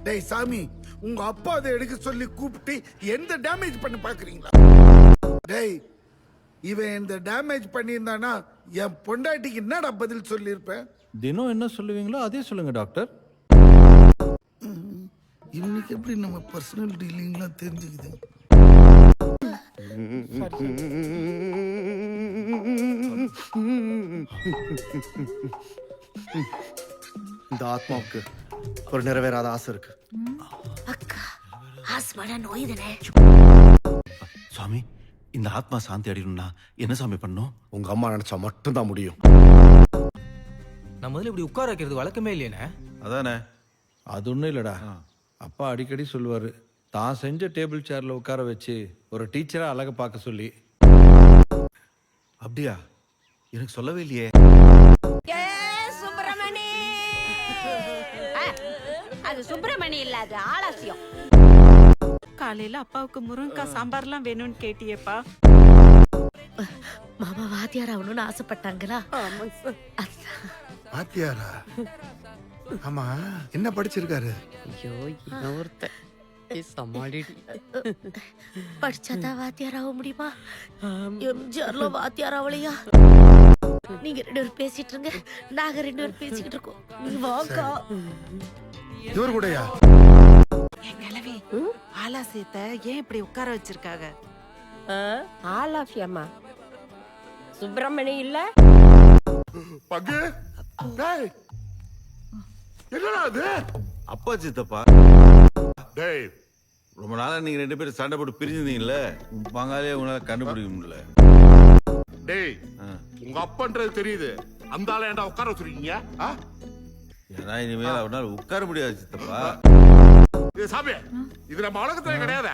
டேய் சாமி, உங்க அப்பா அதை எடுக்க சொல்லி கூப்பிட்டு எந்த டேமேஜ் பண்ண பாக்குறீங்களா? டேய், இவன் இந்த டேமேஜ் பண்ணியிருந்தானா என் பொண்டாட்டிக்கு என்னடா பதில் சொல்லியிருப்பேன்? தினம் என்ன சொல்லுவீங்களோ அதே சொல்லுங்க டாக்டர். இவனுக்கு எப்படி நம்ம பர்சனல் டீலிங்லாம் தெரிஞ்சுக்குது? இந்த ஆத்மாவுக்கு ஒரு நிறைவேறாத ஆசை இருக்கு. அக்கா, ஆஸ்மான நோய் தானே. சுவாமி, இந்த ஆத்மா சாந்தி அடையணும்னா என்ன சாமி பண்ணும்? உங்க அம்மா நினைச்சா மட்டும்தான் முடியும். நான் முதல்ல இப்படி உட்கார வைக்கிறது வழக்கமே இல்லையேண்ணே. அதானே. அது ஒன்றும் இல்லைடா. அப்பா அடிக்கடி சொல்லுவார், தான் செஞ்ச டேபிள் சேரில் உட்கார வச்சு ஒரு டீச்சராக அழக பார்க்க சொல்லி. அப்படியா? எனக்கு சொல்லவே இல்லையே. சுப்பிரமணி, அது சுப்பிரமணி இல்ல, அது ஆலசியம். காலையில அப்பாவுக்கு முருங்கக்காய் சாம்பார்லாம் வேணும்னு கேட்டியேப்பா. மாமா வாத்தியார் ஆகணும்னு ஆசைப்பட்டாங்களா? பாத்தியாரா? ஆமா, என்ன படிச்சிருக்காரு? ஐயோ, இன்னொருத்த சமாளி. படிச்சாதான் வாத்தியார் ஆக முடியுமா? எம்ஜிஆர்ல வாத்தியார் ஆகலையா? நீங்க 2 பேரும் பேசிட்டு இருங்க, நாங்க 2 பேரும் பேசிக்கிட்டு இருக்கோம். நீ வாக்கா. இவர் கூடயா? என் கிழவி ஆலாசியத்தை ஏன் இப்படி உட்கார வச்சிருக்காங்க? ஆலாஃபியம்மா சுப்பிரமணி இல்ல. பங்கு, டேய், என்னடா அது? அப்பா சித்தப்பா, டேய், ரொம்ப நாளா நீங்க 2 பேரும் சண்டை போட்டு பிரிஞ்சிருந்தீங்கல்ல, உன் பங்காளியே உங்களால கண்டுபிடிக்க முடியல. டேய், உங்க அப்பன்றது தெரியுது, அந்த ஆளை ஏன்டா உட்கார வச்சிருக்கீங்க? ஏன்னா இனிமேல் அவனால உட்கார முடியாது சித்தப்பா. இது சாமி, இது நம்ம வழக்கத்துல கிடையாது.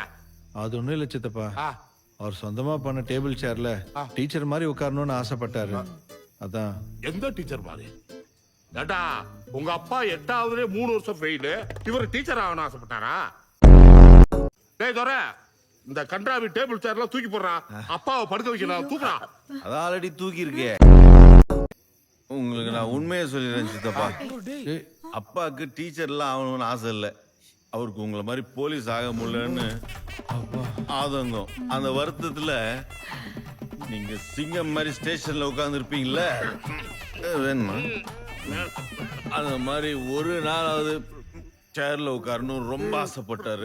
அது ஒன்றும் இல்லை சித்தப்பா. ஆ, அவர் சொந்தமாக பண்ண டேபிள் சேரில் டீச்சர் மாதிரி உட்காரணும்னு ஆசைப்பட்டாரு. அதான். எந்த டீச்சர் மாதிரி? ஏண்டா, உங்க அப்பா 8ஆவதுலயே 3 வருஷம் ஃபெயிலு, இவர் டீச்சர் ஆகணும்னு ஆசைப்பட்டாரா? டேய் தோர, இந்த கன்றாவி டேபிள் சேர்லாம் தூக்கி போடுறான். அப்பாவை படுக்க வைக்கலாம், தூக்குறான். அதான் ஆல்ரெடி தூக்கி இருக்கே. உங்களுக்கு நான் உண்மையை சொல்லிடுறேன் சித்தப்பா. அப்பாவுக்கு டீச்சர்லாம் ஆகணும்னு ஆசை இல்லை, அவருக்கு உங்களை மாதிரி போலீஸ் ஆக முடியலன்னு ஆதங்கம். அந்த வருத்தத்துல நீங்க சிங்கம் மாதிரி ஸ்டேஷன்ல உட்கார்ந்து இருப்பீங்கல்ல, வேணுமா? அந்த மாதிரி ஒரு நாளாவது சேர்ல உட்காரணும் ரொம்ப ஆசைப்பட்டாரு.